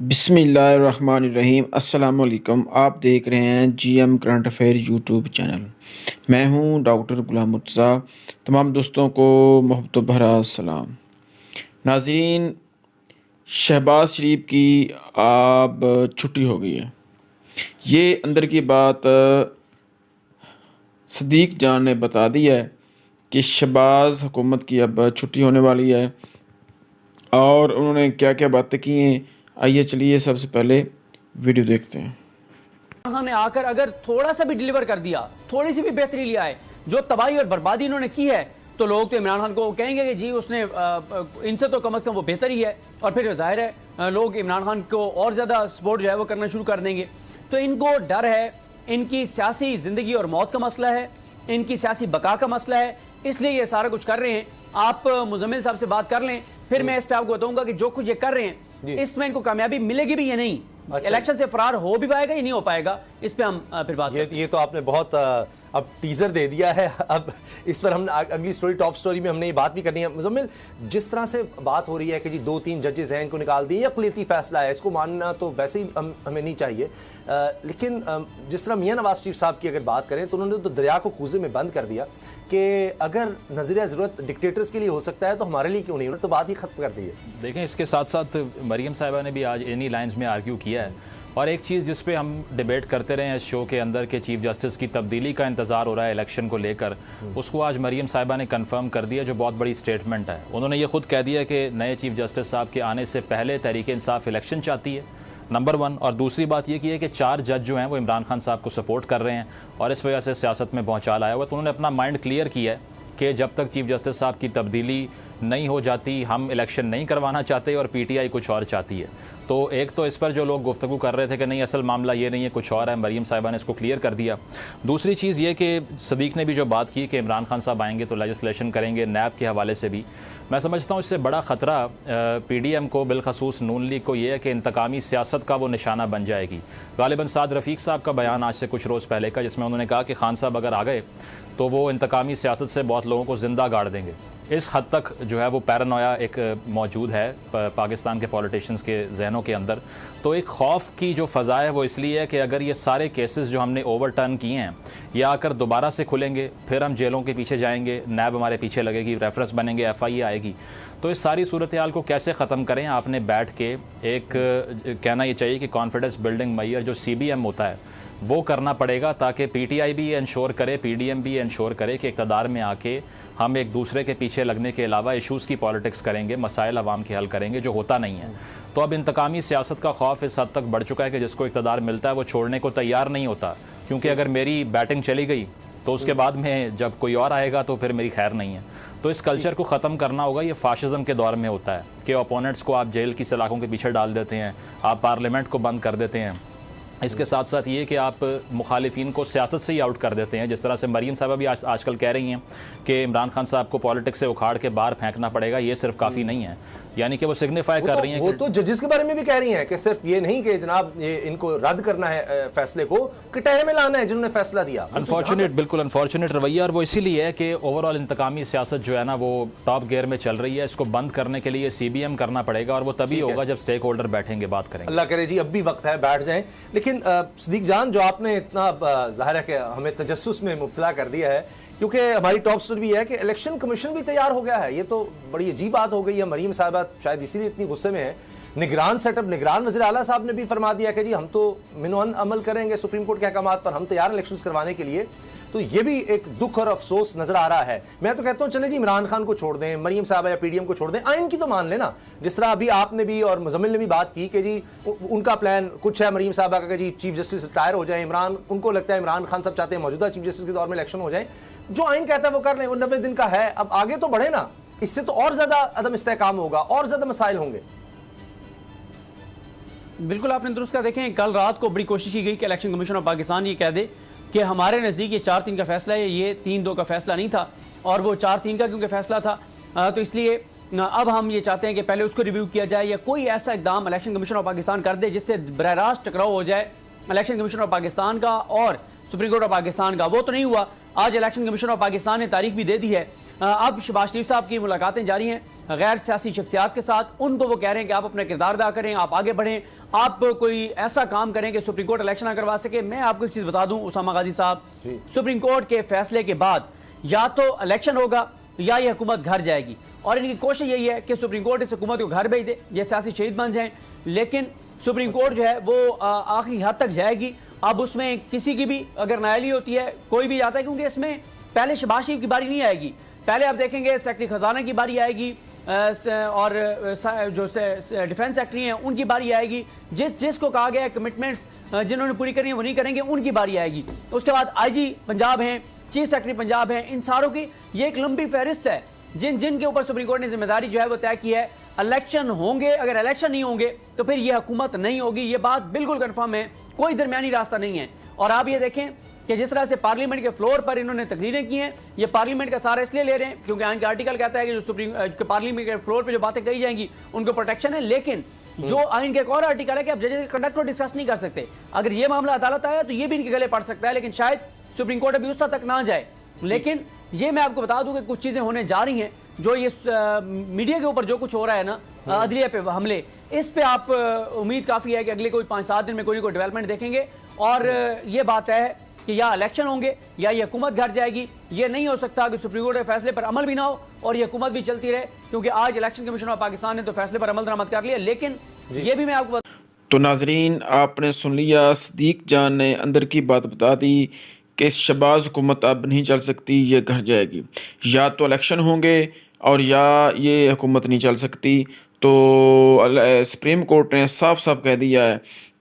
बिस्मिल्लाहिर्रहमानिर्रहीम अस्सलामुअलैकुम। आप देख रहे हैं GM current affair YouTube channel. मैं हूं डॉक्टर गुलाम मुर्तज़ा। तमाम दोस्तों को मोहब्बत भरा सलाम। नाज़रीन, शहबाज शरीफ की अब छुट्टी हो गई है। ये अंदर की बात सदीक जान ने बता दी है कि शहबाज हुकूमत की अब छुट्टी होने वाली है और उन्होंने क्या क्या बातें की हैं। आइए चलिए सबसे पहले वीडियो देखते हैं। ने आकर अगर थोड़ा सा भी डिलीवर कर दिया, थोड़ी सी भी बेहतरी ले आए, जो तबाही और बर्बादी इन्होंने की है, तो लोग तो इमरान खान को कहेंगे कि जी उसने इनसे तो कम से कम वो बेहतर ही है। और फिर जाहिर है लोग इमरान खान को और ज़्यादा सपोर्ट जो है वो करना शुरू कर देंगे। तो इनको डर है, इनकी सियासी ज़िंदगी और मौत का मसला है, इनकी सियासी बका का मसला है, इसलिए ये सारा कुछ कर रहे हैं। आप मुजम्मिल साहब से बात कर लें, फिर मैं इस पर आपको बताऊंगा कि जो कुछ ये कर रहे हैं इसमें इनको कामयाबी मिलेगी भी या नहीं। अच्छा, इलेक्शन से फरार हो भी पाएगा या नहीं हो पाएगा, इस पे हम फिर बात ये तो आपने बहुत अब टीजर दे दिया है। अब इस पर हम अगली स्टोरी, टॉप स्टोरी में हमने ये बात भी करनी है। मुजम्मिल, जिस तरह से बात हो रही है कि जी 2-3 जजेस हैं, इनको निकाल दिए, अक़लियती फैसला है, इसको मानना तो वैसे ही हमें नहीं चाहिए। लेकिन जिस तरह मियां नवाज शरीफ साहब की अगर बात करें तो उन्होंने तो दरिया को कूजे में बंद कर दिया कि अगर नज़रिया ज़रूरत डिक्टेटर्स के लिए हो सकता है तो हमारे लिए क्यों नहीं। उन्होंने तो बात ही खत्म कर दी है। देखें, इसके साथ साथ मरीम साहिबा ने भी आज इन्हीं लाइंस में आर्ग्यू किया है। और एक चीज़ जिस पे हम डिबेट करते रहे हैं इस शो के अंदर के चीफ जस्टिस की तब्दीली का इंतज़ार हो रहा है इलेक्शन को लेकर, उसको आज मरीम साहिबा ने कंफर्म कर दिया, जो बहुत बड़ी स्टेटमेंट है। उन्होंने ये खुद कह दिया कि नए चीफ जस्टिस साहब के आने से पहले तहरीक इंसाफ इलेक्शन चाहती है, नंबर 1। और दूसरी बात ये की है कि 4 जज जो हैं वो इमरान खान साहब को सपोर्ट कर रहे हैं और इस वजह से सियासत में भौचाल आया हुआ। तो उन्होंने अपना माइंड क्लियर किया है कि जब तक चीफ जस्टिस साहब की तब्दीली नहीं हो जाती हम इलेक्शन नहीं करवाना चाहते और पीटीआई कुछ और चाहती है। तो एक तो इस पर जो लोग गुफ्तगू कर रहे थे कि नहीं असल मामला ये नहीं है, कुछ और है, मरीम साहिबा ने इसको क्लियर कर दिया। दूसरी चीज़ ये कि सदीक ने भी जो बात की कि इमरान खान साहब आएंगे तो लेजिस्लेशन करेंगे, नैब के हवाले से भी मैं समझता हूँ इससे बड़ा ख़तरा पीडीएम को, बिलखसूस नून लीग को, ये है कि इंतकामी सियासत का वो निशाना बन जाएगी। गालिबन साद रफ़ीक साहब का बयान आज से कुछ रोज़ पहले का, जिसमें उन्होंने कहा कि खान साहब अगर आ गए तो वो इंतकामी सियासत से बहुत लोगों को ज़िंदा गाड़ देंगे। इस हद तक जो है वो पैरानोया एक मौजूद है पाकिस्तान के पॉलिटिशियंस के जहनों के अंदर। तो एक खौफ की जो फ़ज़ा है वो इसलिए है कि अगर ये सारे केसेस जो हमने ओवरटर्न किए हैं ये आकर दोबारा से खुलेंगे, फिर हम जेलों के पीछे जाएंगे, नैब हमारे पीछे लगेगी, रेफरेंस बनेंगे, एफआईए आएगी। तो इस सारी सूरत हाल को कैसे ख़त्म करें, आपने बैठ के एक कहना ये चाहिए कि कॉन्फिडेंस बिल्डिंग मैयर जो CBM होता है वो करना पड़ेगा, ताकि पीटीआई भी इंश्योर करे, पीडीएम भी इंश्योर करे कि इक़्तिदार में आके हम एक दूसरे के पीछे लगने के अलावा इशूज़ की पॉलिटिक्स करेंगे, मसाइल अवाम के हल करेंगे, जो होता नहीं है। तो अब इंतकामी सियासत का खौफ इस हद तक बढ़ चुका है कि जिसको इक़्तिदार मिलता है वो छोड़ने को तैयार नहीं होता, क्योंकि अगर मेरी बैटिंग चली गई तो उसके बाद में जब कोई और आएगा तो फिर मेरी खैर नहीं है। तो इस कल्चर को ख़त्म करना होगा। ये फाशिज़म के दौर में होता है कि ओपोनेंट्स को आप जेल की सलाखों के पीछे डाल देते हैं, आप पार्लियामेंट को बंद कर देते हैं। इसके साथ साथ ये कि आप मुखालिफिन को सियासत से ही आउट कर देते हैं। जिस तरह से मरीम साहबा भी आजकल कह रही हैं कि इमरान खान साहब को पॉलिटिक्स से उखाड़ के बाहर फेंकना पड़ेगा, ये सिर्फ काफ़ी नहीं है। यानी कि वो सिग्निफाई कर रही हैं। वो तो जजेस के बारे में भी कह रही हैं कि सिर्फ ये नहीं कि जनाब ये इनको रद्द करना है फैसले को, कि टहरे में लाना है जिन्होंने फैसला दिया। अनफॉर्चुनेट, बिल्कुल अनफॉर्चुनेट रवैया। और वो इसीलिए है कि ओवरऑल इंतकामी सियासत जो है ना वो टॉप गियर में चल रही है। इसको बंद करने के लिए CBM करना पड़ेगा और वो तभी होगा जब स्टेक होल्डर बैठेंगे, बात करेंगे। अल्लाह करे जी अब भी वक्त है, बैठ जाएं। लेकिन सदीक जान, जो आपने इतना जाहिर है कि हमें तजस्सुस में मुब्तला कर दिया है, क्योंकि हमारी टॉप स्टोरी भी है कि इलेक्शन कमीशन भी तैयार हो गया है। ये तो बड़ी अजीब बात हो गई है। मरीम साहबा शायद इसीलिए इतनी गुस्से में है। निगरान सेटअप, निगरान वज़ीर आला साहब ने भी फरमा दिया कि जी हम तो मिनोअन अमल करेंगे सुप्रीम कोर्ट के अहकामात पर, हम तैयार इलेक्शंस करवाने के लिए। तो ये भी एक दुख और अफसोस नजर आ रहा है। मैं तो कहता हूँ चले जी इमरान खान को छोड़ दें, मरीम साहबा या पीडीएम को छोड़ दें, आइन की तो मान लेना। जिस तरह अभी आपने भी और मुजम्मिल ने भी बात की कि जी उनका प्लान कुछ है, मरीम साहबा का जी चीफ जस्टिस रिटायर हो जाए, उनको लगता है इमरान खान साहब चाहते हैं मौजूदा चीफ जस्टिस के दौर में इलेक्शन हो जाए। जो आइन कहता है वो कर लें, वो 90 दिन का है। अब आगे तो बढ़े ना, इससे तो और ज्यादा अदम इस्तेहकाम होगा, और ज्यादा मसाइल होंगे। बिल्कुल आपने दुरुस्त कहा। देखें, कल रात को बड़ी कोशिश की गई कि इलेक्शन कमीशन ऑफ पाकिस्तान ये कह दे कि हमारे नज़दीक ये 4-3 का फैसला है, ये 3-2 का फैसला नहीं था, और वो 4-3 का क्योंकि फैसला था तो इसलिए अब हम ये चाहते हैं कि पहले उसको रिव्यू किया जाए या कोई ऐसा इकदाम इलेक्शन कमीशन ऑफ पाकिस्तान कर दे जिससे बरह रास्त टकराव हो जाए इलेक्शन कमीशन ऑफ पाकिस्तान का और सुप्रीम कोर्ट ऑफ पाकिस्तान का। वो तो नहीं हुआ। आज इलेक्शन कमीशन ऑफ पाकिस्तान ने तारीख भी दे दी है। अब शहबाज शरीफ साहब की मुलाकातें जारी हैं गैर सियासी शख्सियात के साथ, उनको वो कह रहे हैं कि आप अपना किरदार अदा करें, आप आगे बढ़ें, आप कोई ऐसा काम करें कि सुप्रीम कोर्ट इलेक्शन ना करवा सके। मैं आपको एक चीज़ बता दूं उसामा गाजी साहब, सुप्रीम कोर्ट के फैसले के बाद या तो इलेक्शन होगा या ये हुकूमत घर जाएगी, और इनकी कोशिश यही है कि सुप्रीम कोर्ट इस हुकूमत को घर भेज दे, ये सियासी शहीद बन जाएं। लेकिन सुप्रीम कोर्ट जो है वो आखिरी हद तक जाएगी। अब उसमें किसी की भी अगर नाअहली होती है, कोई भी आता है, क्योंकि इसमें पहले शहबाज शरीफ की बारी नहीं आएगी, पहले आप देखेंगे सेक्रेटरी खजाना की बारी आएगी और जो डिफेंस सेक्रेटरी हैं उनकी बारी आएगी, जिसको कहा गया है कमिटमेंट्स जिन्होंने पूरी करनी है वो नहीं करेंगे, उनकी बारी आएगी। उसके बाद आईजी पंजाब हैं, चीफ सेक्रेटरी पंजाब हैं, इन सारों की ये एक लंबी फहरिस्त है जिनके ऊपर सुप्रीम कोर्ट ने जिम्मेदारी जो है वो तय की है। इलेक्शन होंगे, अगर इलेक्शन नहीं होंगे तो फिर ये हुकूमत नहीं होगी, ये बात बिल्कुल कंफर्म है, कोई दरमियानी रास्ता नहीं है। और आप ये देखें कि जिस तरह से पार्लियामेंट के फ्लोर पर इन्होंने तकरीरें की हैं, ये पार्लियामेंट का सहारा इसलिए ले रहे हैं क्योंकि आइन का आर्टिकल कहता है कि जो पार्लियामेंट के फ्लोर पर जो बातें कही जाएंगी उनको प्रोटेक्शन है। लेकिन जो आइन के एक और आर्टिकल है कि आप जजेस के कंडक्ट को डिस्कस नहीं कर सकते, अगर ये मामला अदालत आया तो ये भी इनके गले पड़ सकता है, लेकिन शायद सुप्रीम कोर्ट अभी उस तक ना जाए। लेकिन ये मैं आपको बता दूं कि कुछ चीजें होने जा रही हैं, जो ये मीडिया के ऊपर जो कुछ हो रहा है ना, अदलिया पे हमले, इस पे आप उम्मीद काफी है कि अगले कोई 5-7 दिन में कोई डेवलपमेंट देखेंगे। और ये बात है कि या इलेक्शन होंगे या ये हुकूमत घर जाएगी। ये नहीं हो सकता कि सुप्रीम कोर्ट के फैसले पर अमल भी ना हो और ये हुकूमत भी चलती रहे, क्योंकि आज इलेक्शन कमीशन ऑफ पाकिस्तान ने तो फैसले पर अमल दरामद कर लिया। लेकिन ये भी मैं आपको तो नाजरीन, आपने सुन लिया, सदीक जान ने अंदर की बात बता दी कि शहबाज हुकूमत अब नहीं चल सकती, ये घर जाएगी। या तो इलेक्शन होंगे और या ये हुकूमत नहीं चल सकती। तो सुप्रीम कोर्ट ने साफ साफ कह दिया है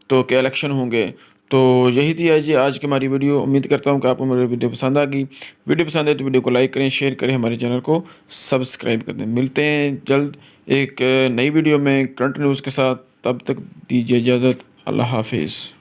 तो कि इलेक्शन होंगे। तो यही थी है जी आज की हमारी वीडियो। उम्मीद करता हूँ कि आपको मेरी वीडियो पसंद आ गई। वीडियो पसंद है तो वीडियो को लाइक करें, शेयर करें, हमारे चैनल को सब्सक्राइब कर दें। मिलते हैं जल्द एक नई वीडियो में करंट न्यूज़ के साथ, तब तक दीजिए इजाज़त। अल्लाह हाफिज़।